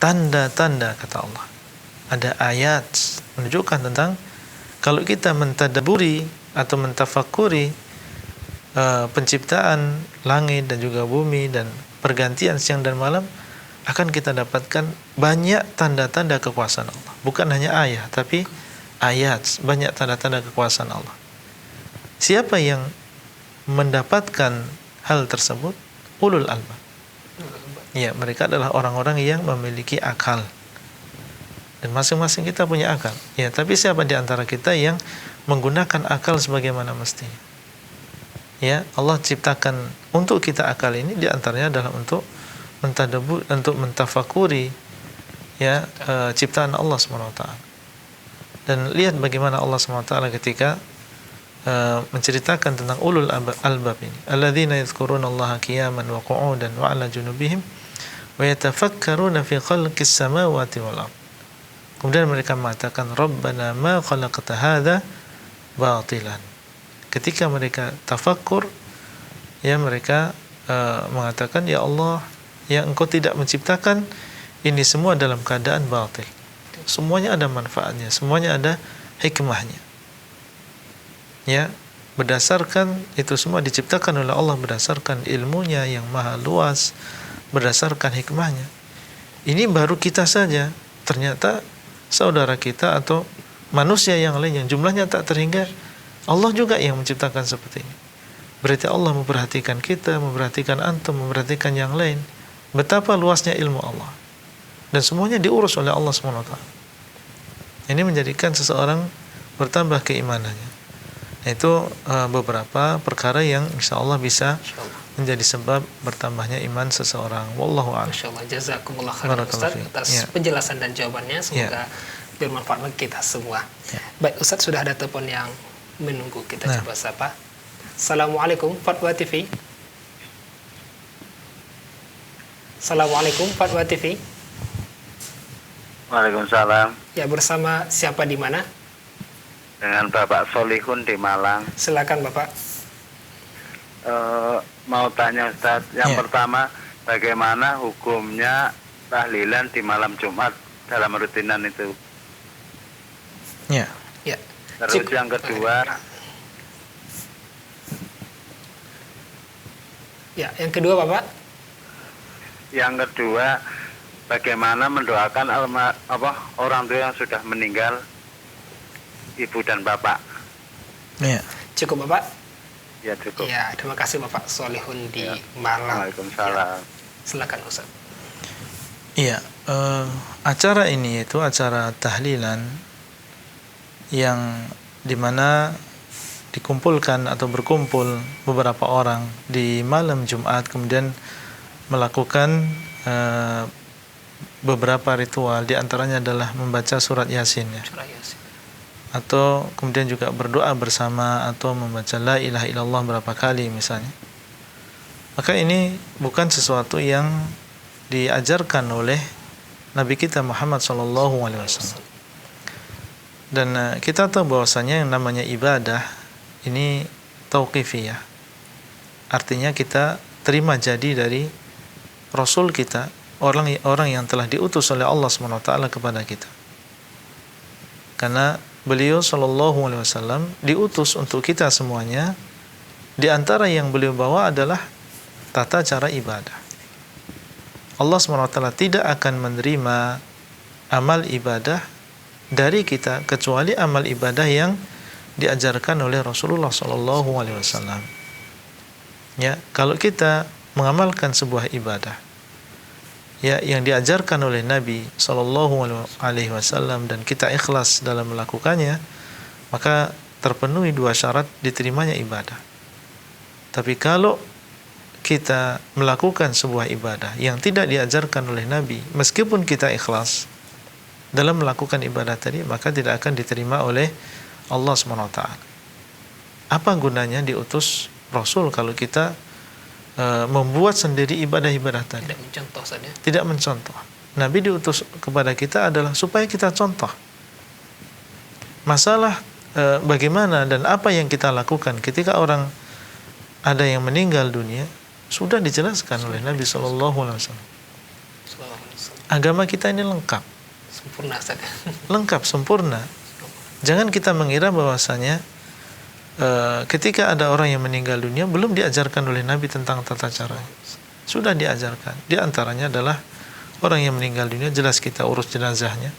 tanda-tanda, kata Allah. Ada ayat menunjukkan tentang kalau kita mentadaburi atau mentafakuri penciptaan langit dan juga bumi dan pergantian siang dan malam, akan kita dapatkan banyak tanda-tanda kekuasaan Allah. Bukan hanya ayat, tapi ayat, banyak tanda-tanda kekuasaan Allah. Siapa yang mendapatkan hal tersebut? Ulul albab, Ya, mereka adalah orang-orang yang memiliki akal. Dan masing-masing kita punya akal. Ya, tapi siapa di antara kita yang menggunakan akal sebagaimana mestinya? Ya, Allah ciptakan untuk kita akal ini di antaranya adalah untuk mentafakuri ya ciptaan Allah SWT. Dan lihat bagaimana Allah SWT ketika menceritakan tentang ulul albab ini. Alladzina yadhkuruna Allaha qiyaman wa qu'udan wa 'ala junubihim wa yatafakkaruna fi khalqis samawati wal ardh. Kemudian mereka mengatakan Rabbana ma khalaqta hadza batilan. Ketika mereka tafakkur, ya mereka mengatakan, ya Allah, yang Engkau tidak menciptakan ini semua dalam keadaan batil. Semuanya ada manfaatnya, semuanya ada hikmahnya. Ya, berdasarkan itu semua diciptakan oleh Allah berdasarkan ilmunya yang maha luas, berdasarkan hikmahnya. Ini baru kita saja, ternyata saudara kita atau manusia yang lain yang jumlahnya tak terhingga, Allah juga yang menciptakan seperti ini. Berarti Allah memperhatikan kita, memperhatikan antum, memperhatikan yang lain. Betapa luasnya ilmu Allah. Dan semuanya diurus oleh Allah SWT. Ini menjadikan seseorang bertambah keimanannya. Itu beberapa perkara yang insya Allah bisa menjadi sebab bertambahnya iman seseorang. Wallahu a'lam. Masyaallah, jazakumullah khairan Ustaz atas penjelasan dan jawabannya. Semoga bermanfaat bagi kita semua. Baik Ustaz, sudah ada telepon yang menunggu, kita coba sapa. Assalamualaikum Fatwa TV. Assalamualaikum Fatwa TV. Waalaikumsalam. Ya, bersama siapa di mana? Dengan Bapak Solihun di Malang. Silakan Bapak. Mau tanya Ustaz, yang pertama, bagaimana hukumnya tahlilan di malam Jumat dalam rutinan itu? Ya. Terus yang kedua, yang kedua Bapak. Yang kedua, bagaimana mendoakan orang tua yang sudah meninggal, ibu dan bapak? Ya. Cukup Bapak? Ya cukup. Ya, terima kasih Bapak Solihun di Malang. Waalaikumsalam. Silakan Ustaz. Iya, acara ini yaitu acara tahlilan yang dimana dikumpulkan atau berkumpul beberapa orang di malam Jumat, kemudian melakukan beberapa ritual, di antaranya adalah membaca surat Yasin ya. Atau kemudian juga berdoa bersama atau membaca la ilaha illallah berapa kali misalnya. Maka ini bukan sesuatu yang diajarkan oleh Nabi kita Muhammad SAW. Dan kita tahu bahwasanya yang namanya ibadah ini tauqifiyah. Artinya kita terima jadi dari Rasul kita, orang yang telah diutus oleh Allah SWT kepada kita. Karena beliau SAW diutus untuk kita semuanya. Di antara yang beliau bawa adalah tata cara ibadah. Allah SWT tidak akan menerima amal ibadah dari kita kecuali amal ibadah yang diajarkan oleh Rasulullah SAW. Ya, kalau kita mengamalkan sebuah ibadah ya yang diajarkan oleh Nabi SAW dan kita ikhlas dalam melakukannya, maka terpenuhi dua syarat diterimanya ibadah. Tapi kalau kita melakukan sebuah ibadah yang tidak diajarkan oleh Nabi, meskipun kita ikhlas dalam melakukan ibadah tadi, maka tidak akan diterima oleh Allah SWT. Apa gunanya diutus Rasul kalau kita membuat sendiri ibadah-ibadah tadi? Tidak mencontoh saja. Tidak mencontoh. Nabi diutus kepada kita adalah supaya kita contoh. Masalah bagaimana dan apa yang kita lakukan ketika orang ada yang meninggal dunia sudah dijelaskan oleh Nabi SAW. Agama kita ini lengkap. Sempurna saja. Lengkap, sempurna. Jangan kita mengira bahwasanya ketika ada orang yang meninggal dunia belum diajarkan oleh Nabi tentang tata caranya. Sudah diajarkan. Di antaranya adalah orang yang meninggal dunia jelas kita urus jenazahnya.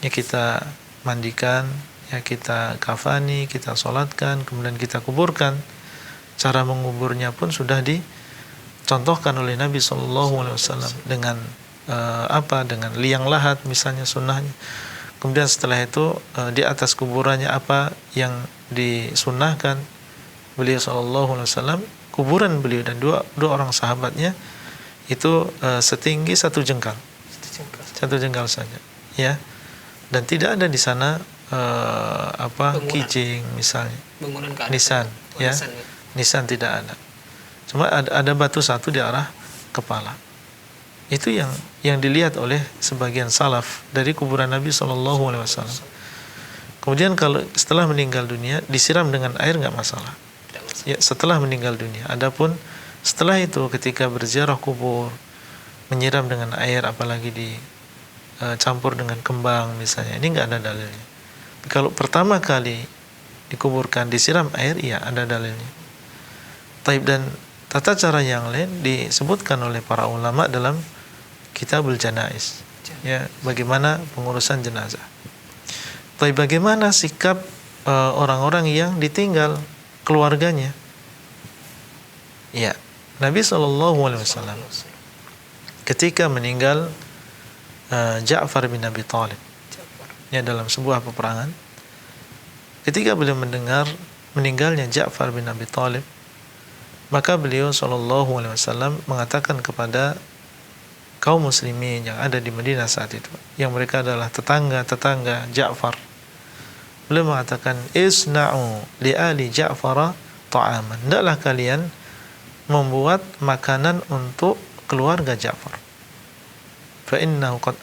Ya kita mandikan, ya kita kafani, kita sholatkan, kemudian kita kuburkan. Cara menguburnya pun sudah dicontohkan oleh Nabi SAW dengan apa, dengan liang lahat misalnya sunnahnya. Kemudian setelah itu di atas kuburannya apa yang disunnahkan beliau SAW, kuburan beliau dan dua orang sahabatnya itu setinggi satu jengkal saja, ya, dan tidak ada di sana kijing misalnya, nisan, ya, nisan tidak ada, cuma ada batu satu di arah kepala. Itu yang dilihat oleh sebagian salaf dari kuburan Nabi SAW. Kemudian kalau setelah meninggal dunia disiram dengan air nggak masalah. Ya, setelah meninggal dunia. Adapun setelah itu ketika berziarah kubur menyiram dengan air, apalagi dicampur dengan kembang misalnya, ini nggak ada dalilnya. Tapi kalau pertama kali dikuburkan disiram air, iya ada dalilnya. Taib, dan tata cara yang lain disebutkan oleh para ulama dalam Kitabul Janaiz, ya, bagaimana pengurusan jenazah. Tapi bagaimana sikap orang-orang yang ditinggal keluarganya? Ya, Nabi SAW ketika meninggal Ja'far bin Abi Thalib, ya, dalam sebuah peperangan, ketika beliau mendengar meninggalnya Ja'far bin Abi Thalib, maka beliau SAW mengatakan kepada kaum muslimin yang ada di Madinah saat itu, yang mereka adalah tetangga Ja'far. Beliau mengatakan, isna'u li ali Ja'fara ta'aman. Hendaklah kalian membuat makanan untuk keluarga Ja'far. Fa innahu qad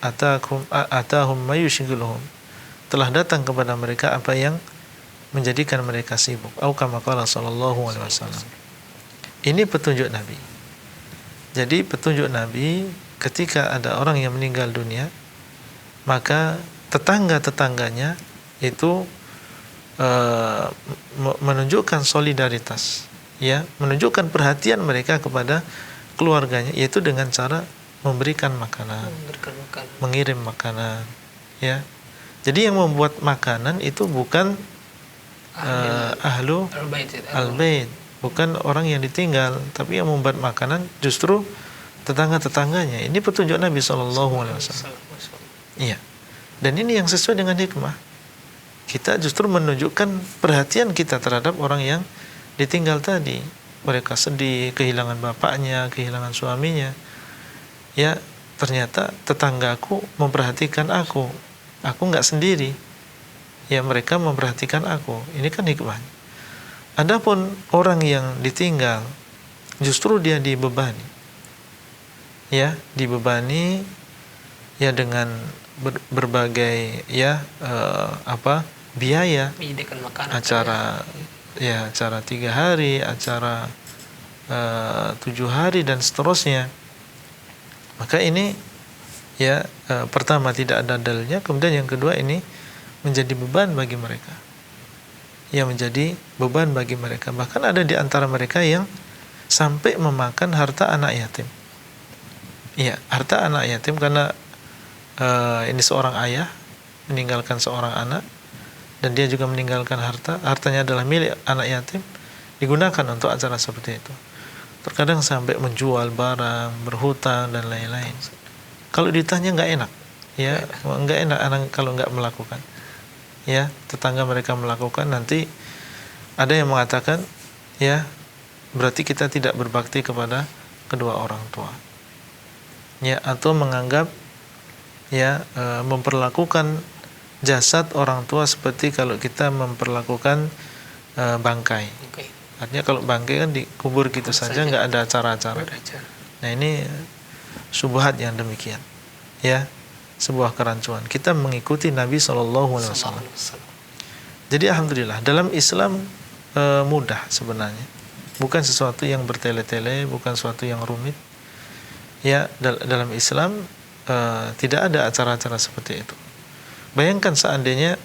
atahum ma yushghiluhum. Telah datang kepada mereka apa yang menjadikan mereka sibuk. Atau kama qala sallallahu alaihi wasallam. Ini petunjuk Nabi. Jadi petunjuk Nabi, ketika ada orang yang meninggal dunia, maka tetangga-tetangganya itu menunjukkan solidaritas, ya, menunjukkan perhatian mereka kepada keluarganya, yaitu dengan cara memberikan makanan, mengirim makanan, ya. Jadi yang membuat makanan itu bukan ahlu al-bait, bukan orang yang ditinggal, tapi yang membuat makanan justru tetangga-tetangganya. Ini petunjuk Nabi SAW. Iya. Dan ini yang sesuai dengan hikmah. Kita justru menunjukkan perhatian kita terhadap orang yang ditinggal tadi. Mereka sedih, kehilangan bapaknya, kehilangan suaminya. Ya, ternyata tetanggaku memperhatikan aku. Aku nggak sendiri. Ya, mereka memperhatikan aku. Ini kan hikmah. Adapun orang yang ditinggal, justru dia dibebani. Ya, dibebani ya dengan berbagai biaya, acara 3 hari, acara 7 hari dan seterusnya. Maka ini ya pertama tidak ada dalilnya, kemudian yang kedua ini menjadi beban bagi mereka. Ya, menjadi beban bagi mereka. Bahkan ada di antara mereka yang sampai memakan harta anak yatim. Iya, harta anak yatim, karena ini seorang ayah meninggalkan seorang anak dan dia juga meninggalkan hartanya adalah milik anak yatim, digunakan untuk acara seperti itu. Terkadang sampai menjual barang, berhutang dan lain-lain. Kalau ditanya nggak enak, ya nggak enak kalau nggak melakukan. Ya, tetangga mereka melakukan, nanti ada yang mengatakan, ya berarti kita tidak berbakti kepada kedua orang tua. Ya, atau menganggap memperlakukan jasad orang tua seperti kalau kita memperlakukan bangkai. Artinya kalau bangkai kan dikubur gitu saja, nggak ada acara-acara. Nah, ini syubhat yang demikian, ya, sebuah kerancuan. Kita mengikuti Nabi SAW. Jadi alhamdulillah dalam Islam mudah sebenarnya, bukan sesuatu yang bertele-tele, bukan sesuatu yang rumit. Ya, dalam Islam tidak ada acara-acara seperti itu. Bayangkan seandainya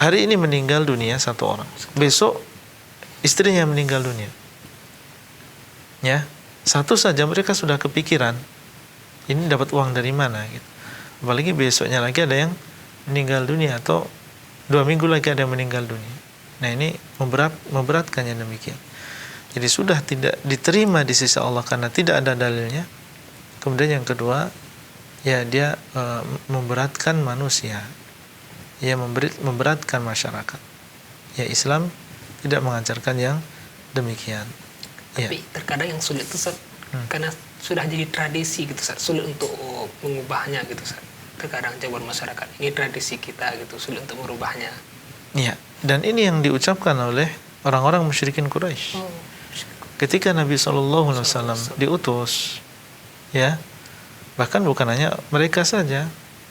hari ini meninggal dunia satu orang, besok istrinya meninggal dunia, ya, satu saja mereka sudah kepikiran ini dapat uang dari mana gitu. Apalagi besoknya lagi ada yang meninggal dunia, atau 2 minggu lagi ada yang meninggal dunia. Nah, ini memberatkannya demikian. Jadi sudah tidak diterima di sisi Allah karena tidak ada dalilnya. Kemudian yang kedua, ya dia memberatkan manusia, ya memberatkan masyarakat. Ya Islam tidak mengajarkan yang demikian. Tapi terkadang yang sulit itu Ustaz, karena sudah jadi tradisi gitu Ustaz, sulit untuk mengubahnya gitu Ustaz. Terkadang jawaban masyarakat, ini tradisi kita gitu, sulit untuk merubahnya. Iya, dan ini yang diucapkan oleh orang-orang musyrikin Quraisy. Ketika Nabi SAW diutus, ya, bahkan bukan hanya mereka saja,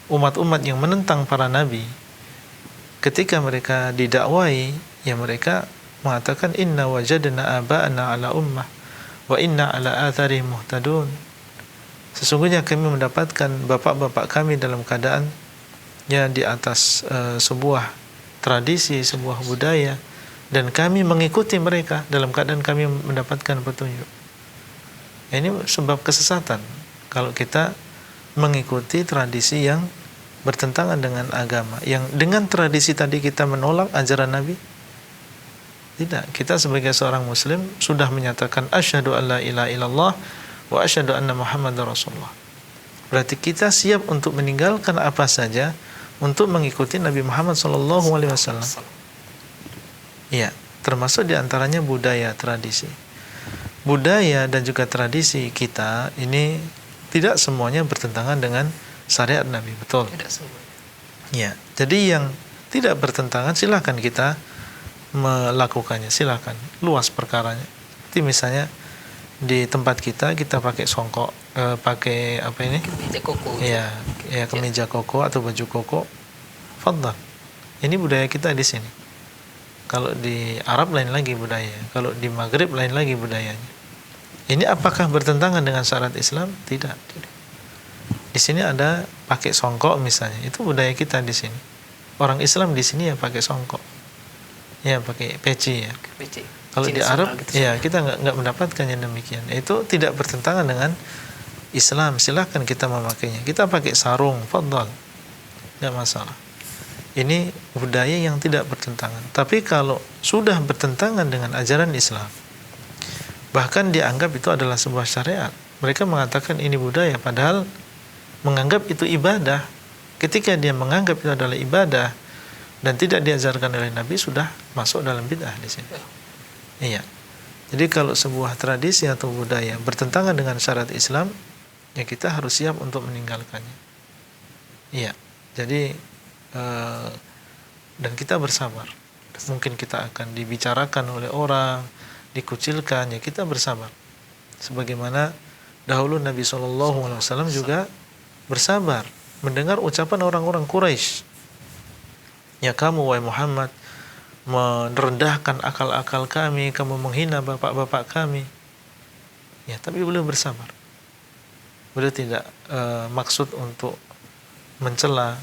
umat-umat yang menentang para nabi, ketika mereka didakwai, ya mereka mengatakan inna wajadna aba'ana ala ummah wa inna ala atharihim muhtadun. Sesungguhnya kami mendapatkan bapak-bapak kami dalam keadaan ya di atas sebuah tradisi, sebuah budaya, dan kami mengikuti mereka dalam keadaan kami mendapatkan petunjuk. Ini sebab kesesatan kalau kita mengikuti tradisi yang bertentangan dengan agama, yang dengan tradisi tadi kita menolak ajaran Nabi. Tidak, kita sebagai seorang muslim sudah menyatakan asyhadu alla ilaha illallah wa asyhadu anna Muhammadar Rasulullah. Berarti kita siap untuk meninggalkan apa saja untuk mengikuti Nabi Muhammad SAW. Iya, termasuk diantaranya budaya, tradisi. Budaya dan juga tradisi kita ini tidak semuanya bertentangan dengan syariat Nabi, betul? Tidak semuanya. Ya, jadi yang tidak bertentangan silakan kita melakukannya, silakan, luas perkaranya. Jadi misalnya di tempat kita pakai songkok, pakai apa ini? Kemeja koko. Ya, kemeja koko atau baju koko. Fadhal. Ini budaya kita di sini. Kalau di Arab lain lagi budaya, kalau di Maghrib lain lagi budayanya. Ini apakah bertentangan dengan syariat Islam? Tidak. Di sini ada pakai songkok misalnya, itu budaya kita di sini. Orang Islam di sini ya pakai songkok, ya pakai peci ya. Peci. Kalau di Arab, gitu, ya kita nggak mendapatkan yang demikian. Itu tidak bertentangan dengan Islam. Silahkan kita memakainya. Kita pakai sarung, fadhal, nggak masalah. Ini budaya yang tidak bertentangan. Tapi kalau sudah bertentangan dengan ajaran Islam, bahkan dianggap itu adalah sebuah syariat, mereka mengatakan ini budaya, padahal menganggap itu ibadah. Ketika dia menganggap itu adalah ibadah dan tidak diajarkan oleh Nabi, sudah masuk dalam bid'ah di sini. Iya. Jadi kalau sebuah tradisi atau budaya bertentangan dengan syariat Islam, ya kita harus siap untuk meninggalkannya. Iya. Jadi dan kita bersabar. Mungkin kita akan dibicarakan oleh orang, dikucilkan, ya kita bersabar. Sebagaimana dahulu Nabi SAW juga bersabar mendengar ucapan orang-orang Quraisy. Ya kamu wahai Muhammad merendahkan akal-akal kami, kamu menghina bapak-bapak kami. Ya, tapi beliau bersabar. Beliau tidak maksud untuk mencela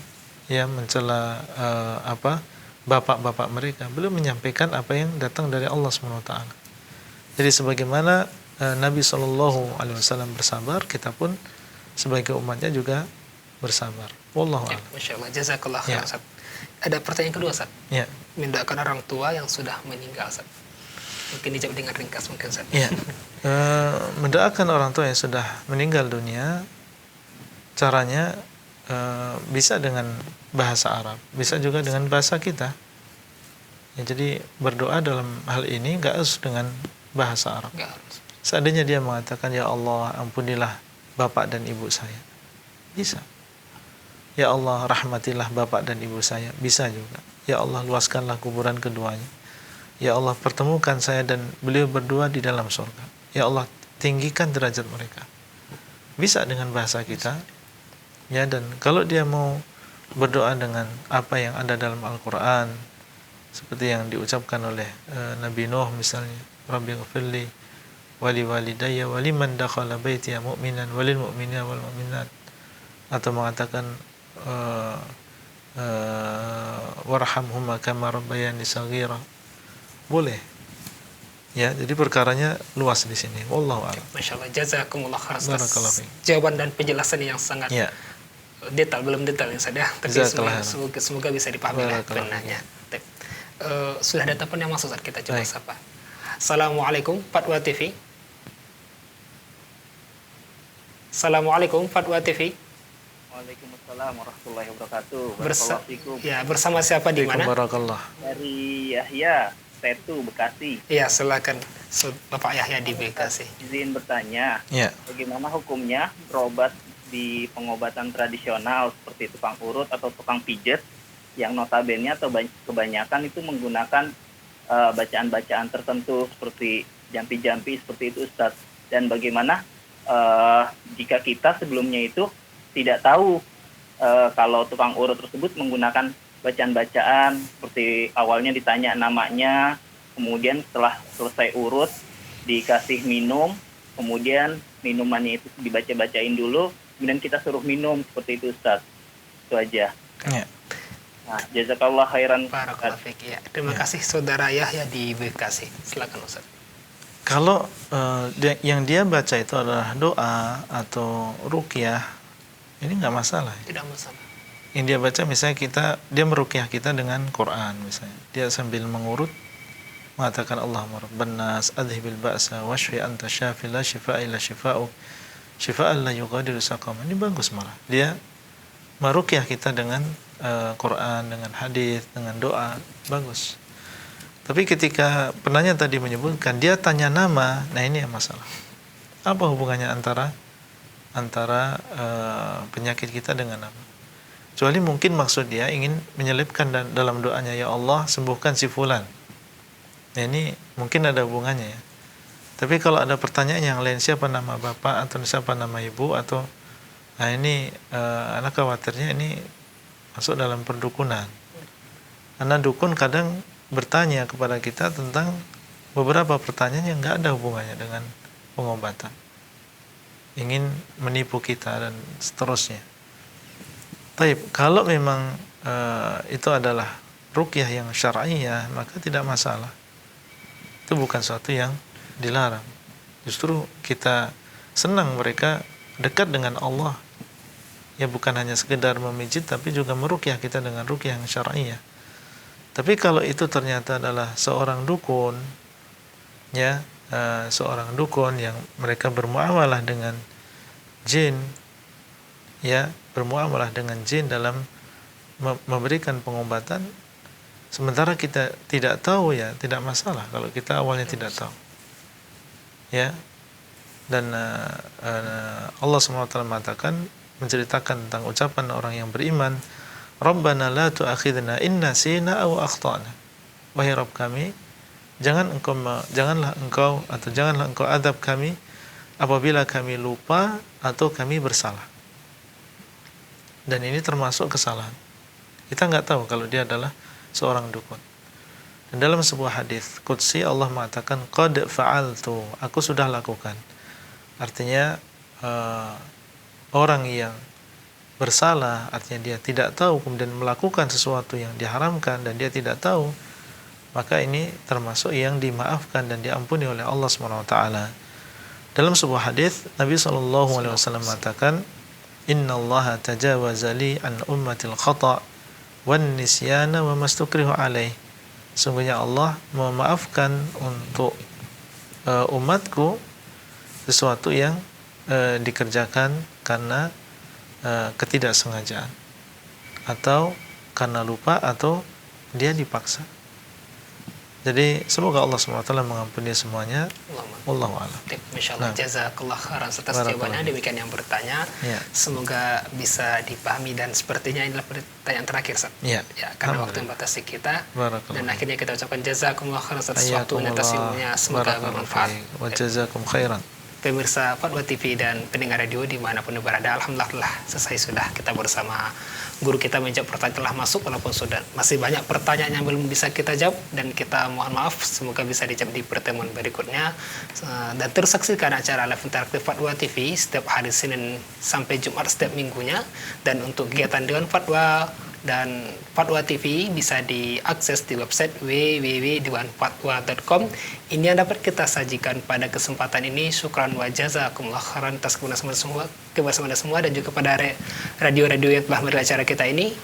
bapak-bapak mereka. Beliau menyampaikan apa yang datang dari Allah SWT. Jadi sebagaimana Nabi SAW bersabar, kita pun sebagai umatnya juga bersabar. Wallahu a'lam. Masya Allah, jazakallah khair, Ustaz. Ada pertanyaan kedua, Ustaz. Ya. Mendoakan orang tua yang sudah meninggal, Ustaz. Mungkin dijawab dengan ringkas mungkin, Ustaz. Ya. Mendoakan orang tua yang sudah meninggal dunia, caranya bisa dengan bahasa Arab, bisa juga dengan bahasa kita. Ya, jadi berdoa dalam hal ini nggak harus dengan bahasa Arab. Nggak harus. Seandainya dia mengatakan, ya Allah ampunilah bapak dan ibu saya, bisa. Ya Allah rahmatilah bapak dan ibu saya, bisa juga. Ya Allah luaskanlah kuburan keduanya. Ya Allah pertemukan saya dan beliau berdua di dalam surga. Ya Allah tinggikan derajat mereka. Bisa dengan bahasa kita. Ya, dan kalau dia mau berdoa dengan apa yang ada dalam Al-Quran, seperti yang diucapkan oleh Nabi Nuh misalnya, Rabbi ghafirli wali walidayya waliman dakhala baitiya mu'minan walil mu'minina wal mu'minat, atau mengatakan warhamhuma kama rabbayani shaghira, boleh. Ya, jadi perkaranya luas di sini. Wallahu a'lam. Masya Allah, jazakumullah khair atas Barakallahu fiik. jawaban dan penjelasan yang sangat detail, belum detail yang saya, tapi semoga bisa dipahami oleh penanya. Sudah ada telepon yang masuk saat kita coba sapa. Assalamualaikum Fatwa TV. Assalamualaikum Fatwa TV. Waalaikumsalam warahmatullahi wabarakatuh. Bersa- Barakallahu fikum. Ya, bersama siapa di mana? Barakallah. Dari Yahya, Setu, Bekasi. Ya, silakan Bapak Yahya di Bekasi. Izin bertanya, Ya. bagaimana hukumnya berobat di pengobatan tradisional seperti tukang urut atau tukang pijet yang notabene atau kebanyakan itu menggunakan bacaan-bacaan tertentu seperti jampi-jampi seperti itu Ustaz. Dan bagaimana jika kita sebelumnya itu tidak tahu kalau tukang urut tersebut menggunakan bacaan-bacaan seperti awalnya ditanya namanya, kemudian setelah selesai urut dikasih minum, kemudian minumannya itu dibaca-bacain dulu, kemudian kita suruh minum seperti itu Ustaz. Itu aja. Ya. Nah, jazakallah khairan. Barakallahu fiik. Ya, terima kasih Saudara Yahya di Bekasi. Silakan Ustaz. Kalau yang dia baca itu adalah doa atau ruqyah, ini nggak masalah. Tidak masalah. Yang dia baca misalnya dia meruqyah kita dengan Quran misalnya. Dia sambil mengurut mengatakan Allahumma rabban nas adhibil ba'sa washfi anta syafi la shifaa illa shifaa'uk shifaa'an la yughadiru saqama. Ini bagus malah. Dia meruqyah kita dengan Quran, dengan hadis, dengan doa, bagus. Tapi ketika penanya tadi menyebutkan dia tanya nama, nah ini yang masalah. Apa hubungannya antara penyakit kita dengan nama? Kecuali mungkin maksud dia ingin menyelipkan dalam doanya, ya Allah sembuhkan si fulan. Nah ini mungkin ada hubungannya ya. Tapi kalau ada pertanyaan yang lain, siapa nama bapak atau siapa nama ibu atau nah ini anak khawatirnya ini masuk dalam perdukunan. Karena dukun kadang bertanya kepada kita tentang beberapa pertanyaan yang nggak ada hubungannya dengan pengobatan. Ingin menipu kita dan seterusnya. Taib, kalau memang itu adalah ruqyah yang syar'iyah, maka tidak masalah. Itu bukan sesuatu yang dilarang. Justru kita senang mereka dekat dengan Allah. Ya bukan hanya sekedar memijit, tapi juga meruqyah kita dengan ruqyah yang syar'iyah. Tapi kalau itu ternyata adalah seorang dukun, ya seorang dukun yang mereka bermuamalah dengan jin, ya bermuamalah dengan jin dalam memberikan pengobatan, sementara kita tidak tahu, ya tidak masalah kalau kita awalnya tidak tahu, ya. Dan Allah SWT mengatakan, menceritakan tentang ucapan orang yang beriman, Rabbana la tu'akhidna in nasina aw akhtana. Wahai Rabb kami, janganlah engkau adab kami apabila kami lupa atau kami bersalah. Dan ini termasuk kesalahan. Kita nggak tahu kalau dia adalah seorang dukun. Dan dalam sebuah hadis qudsi Allah mengatakan qad fa'altu, aku sudah lakukan. Artinya orang yang bersalah, artinya dia tidak tahu kemudian melakukan sesuatu yang diharamkan dan dia tidak tahu, maka ini termasuk yang dimaafkan dan diampuni oleh Allah SWT. Dalam sebuah hadis Nabi SAW mengatakan, Inna Allah tajawaza li an ummatil khata' wan nisyana wa mastukrihu alaih. Sungguhnya Allah memaafkan untuk umatku sesuatu yang dikerjakan karena ketidaksengajaan atau karena lupa atau dia dipaksa. Jadi semoga Allah SWT mengampuni semuanya. Wallahu a'lam. Masyaallah, jazakallah khairan atas jawabannya. Demikian yang bertanya. Ya. Semoga bisa dipahami dan sepertinya inilah pertanyaan terakhir, Ustaz. Ya. Ya, karena waktu yang membatasi kita. Barakallah. Dan akhirnya kita ucapkan jazakumullah khairan atas waktunya, atas ilmunya. Semoga bermanfaat. Wa jazakum khairan. Pemirsa Fatwa TV dan pendengar radio dimanapun berada, alhamdulillah selesai sudah kita bersama guru kita menjawab pertanyaan telah masuk, walaupun sudah masih banyak pertanyaan yang belum bisa kita jawab, dan kita mohon maaf, semoga bisa dijawab di pertemuan berikutnya. Dan terus saksikan acara live interaktif Fatwa TV setiap hari Senin sampai Jumat setiap minggunya. Dan untuk kegiatan Dewan Fatwa dan Fatwa TV bisa diakses di website www.dewanfatwa.com. Ini yang dapat kita sajikan pada kesempatan ini. Syukran wa jazakumullah khairan atas kebersamaan Anda semua dan juga pada radio-radio yang telah merilis acara kita ini.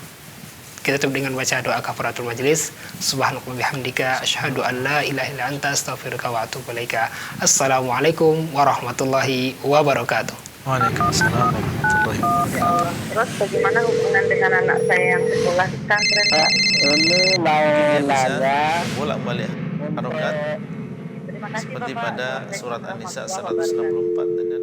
Kita tutup dengan baca doa kafaratul majelis. Subhanallahi bihamdika asyhadu an la ilaha illa anta astaghfiruka wa atubu ilaika. Assalamualaikum warahmatullahi wabarakatuh. Waalaikumsalam warahmatullahi wabarakatuh. Terus bagaimana hubungan dengan anak saya yang sekolah di pesantren? Pak? Ini mau Dia bisa nanya bolak-balik harokat Terima kasih seperti Bapak. pada surat Waalaikumsalam An-Nisa warahmatullahi wabarakatuh. 164 dan